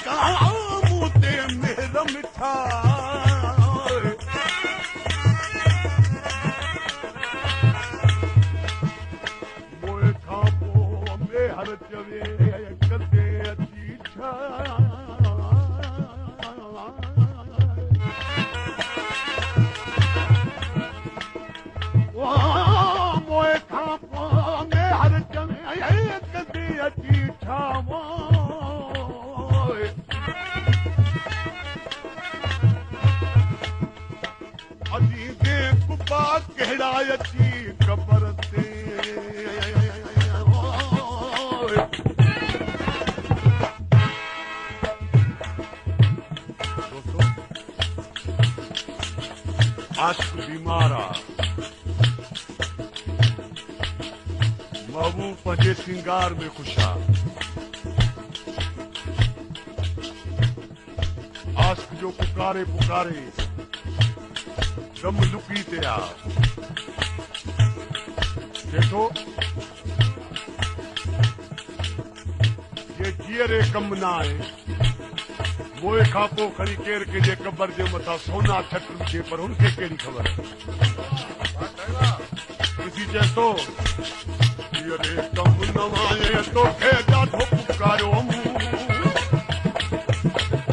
काम ते मेर मिठा मोए खां पोइ में हर चवे कदे अची छा मोए खां पोइ में हर चवे कदे अची छा अजी दे कुबा कहिड़ा अची ख़बर ते आशिक बीमार आ महबूब पंहिंजे सिंगार में ख़ुश आ आशिक जो पुकारे पुकारे दम लुकी ते आ देखो ये जीअरे कम ना आहे मोए खां पोइ खणी केर कंहिंजे कबर जे मथां सोना छट विझे पर हुनखे कहिड़ी ख़बर किसी चए थो जीअरे कम न आहे तोखे ॾाढो पुकारियो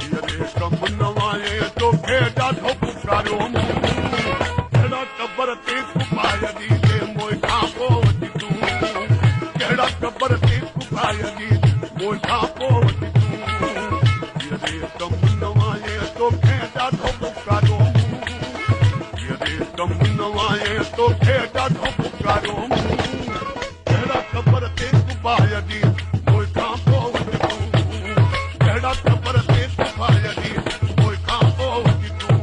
जीअरे कम न आहे तोखे ॾाढो पुकारियो कबर ते कुपाय दी दे मोए खां पोइ वठी तूं कहिड़ा कबर ते कुपाय दी मोए खां पोइ वठी तूं हीअरे कम न आहे तोखे ॾाढो पुकारियो हीअरे कम न आहे तोखे ॾाढो पुकारियो कहिड़ा कबर ते कुपाय दी मोए खां पोइ वठी तूं कहिड़ा कबर ते कुपाय दी मोए खां पोइ वठी तूं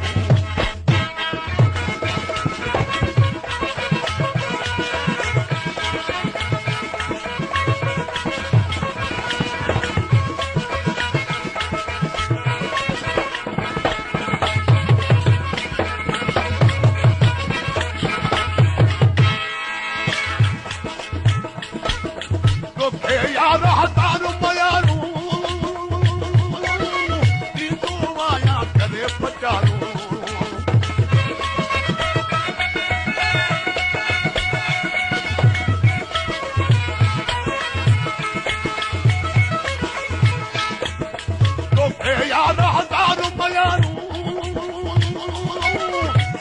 यार हज़ारू मयारू थींदो आया करे पचारू तोखे यार हज़ारू मयारू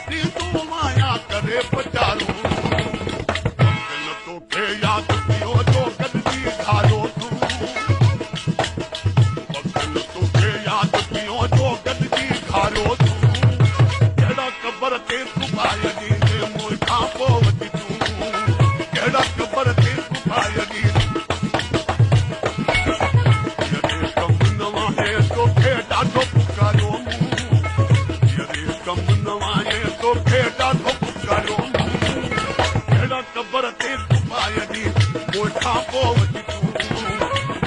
थींदो आया करे पचारू तोखे यादि पियो जो गॾिजी धारो तूं तोखे यादि पियो जो गॾिजी धारो तूं कहिड़ा कबर ते कुपाय ॾींदे मोए खां पोइ वठी तूं कहिड़ा कबर ते कुपाय ॾींदे कम न आहे तोखे ॾाढो पुकारियो कम न आहे तोखे ॾाढो पुकारियो कहिड़ा कबर ते कुपाय ॾी मोए खां पोइ वठी तूं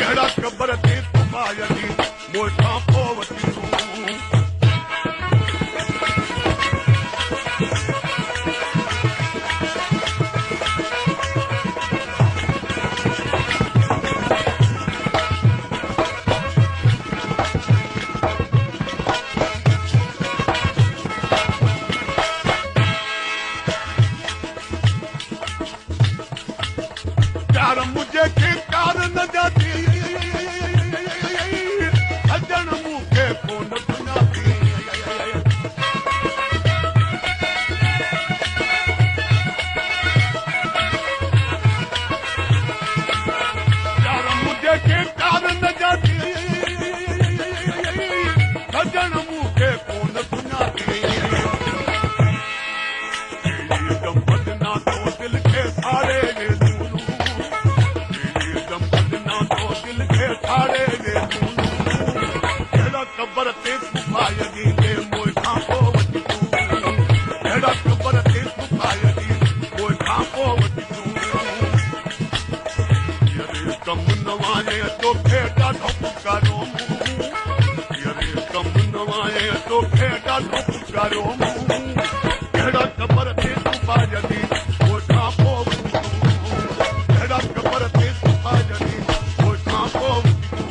कहिड़ा कबर ते कुपाय ॾी मोए खां पोइ वठी तूं प्यार मुझे के प्यार न जाती सजन मुखे कोन सुञाती प्यार मुझे के प्यार न जाती सजन मुखे कोन सुञाती दम बदना तो दिल के सारे कबर ते कुपाय ॾींदे मोए खां पोइ वठी तूं कहिड़ा कबर ते कुपाय ॾी मोए खां पोइ वठी तूं हीअरे कम न आहे तोखे ॾाढो पुकारियो हीअरे कम न आहे तोखे ॾाढो पुकारियो कहिड़ा कबर ते कुपाय ॾी मोए खां पोइ वठी तूं कहिड़ा कबर ते कुपाय ॾी मोए खां पोइ वठी तूं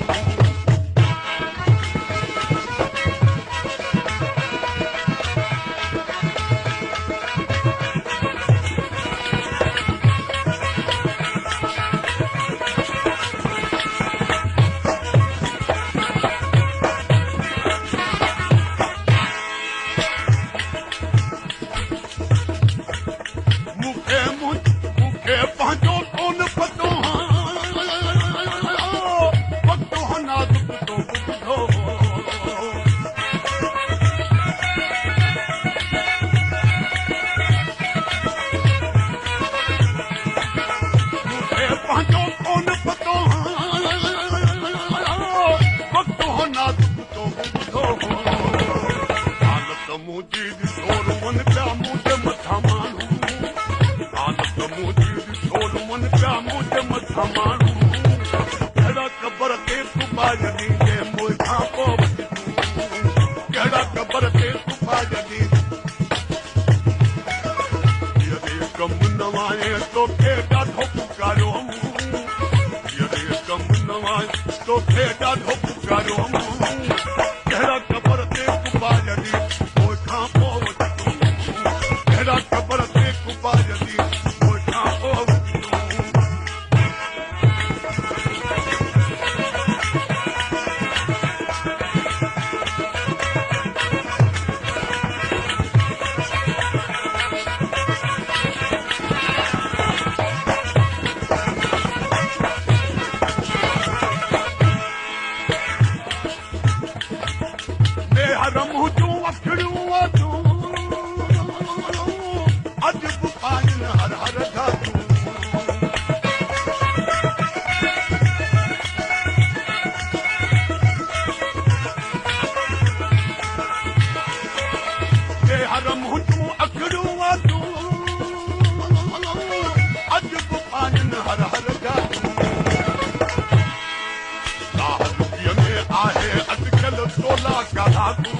पंहिंजो कोन पतो पतो नाज़ुक तो ॿुधो पंहिंजो कोन पतो पतो नाज़ुक तो ॿुधो हालत मुंहिंजी ॾिसो रुअन पिया मुंहिंजे मथां माण्हू हालत मुंहिंजी ॾिसो रुअन पिया मुंहिंजे मथां माण्हू कहिड़ा क़बर ते सुभाॼ ॾींदे मुंहिं खां पोइ वठी तूं कहिड़ा क़बर ते सुभाॼ ॾींदे कमु न आए तोखे ॾाढो पुकारियो कमु न आए तोखे ॾाढो पुकारियो कहिड़ा क़बर ते सुभाॼ ॾी मुंहिं खां पोइ वठी तूं कहिड़ा क़बर ते सुभाॼ ॾी मुंहिं खां पोइ वठी तूं हरम हुजूं अखड़ियूं तूं अॼु बि पाइन हर हर धातूं हरम हुजूं अखड़ियूं तूं अॼु बि पाइन हर हर धातूं राहदुकीअ में आहे अॼुकल्ह तोला काला तूं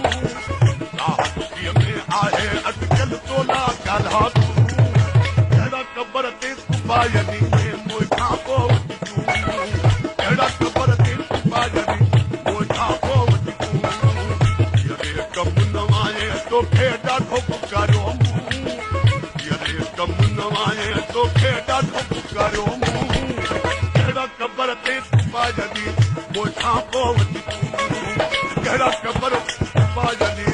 राहदुकीअ में आहे अॼुकल्ह तोला काला तूं कहिड़ा क़बर ते सुभाॼ ॾींदे मुंहिं खां पोइ वठी तूं कहिड़ा क़बर ते सुभाॼ ॾी मुंहिं खां पोइ वठी तूं हीअरे कमु न आए तोखे ॾाढो पुकारियो हीअरे कमु न आए तोखे ॾाढो पुकारियो कहिड़ा क़बर ते सुभाॼ ॾी मुंहिं खां पोइ वठी तूं कहिड़ा क़बर सुभाॼ ॾी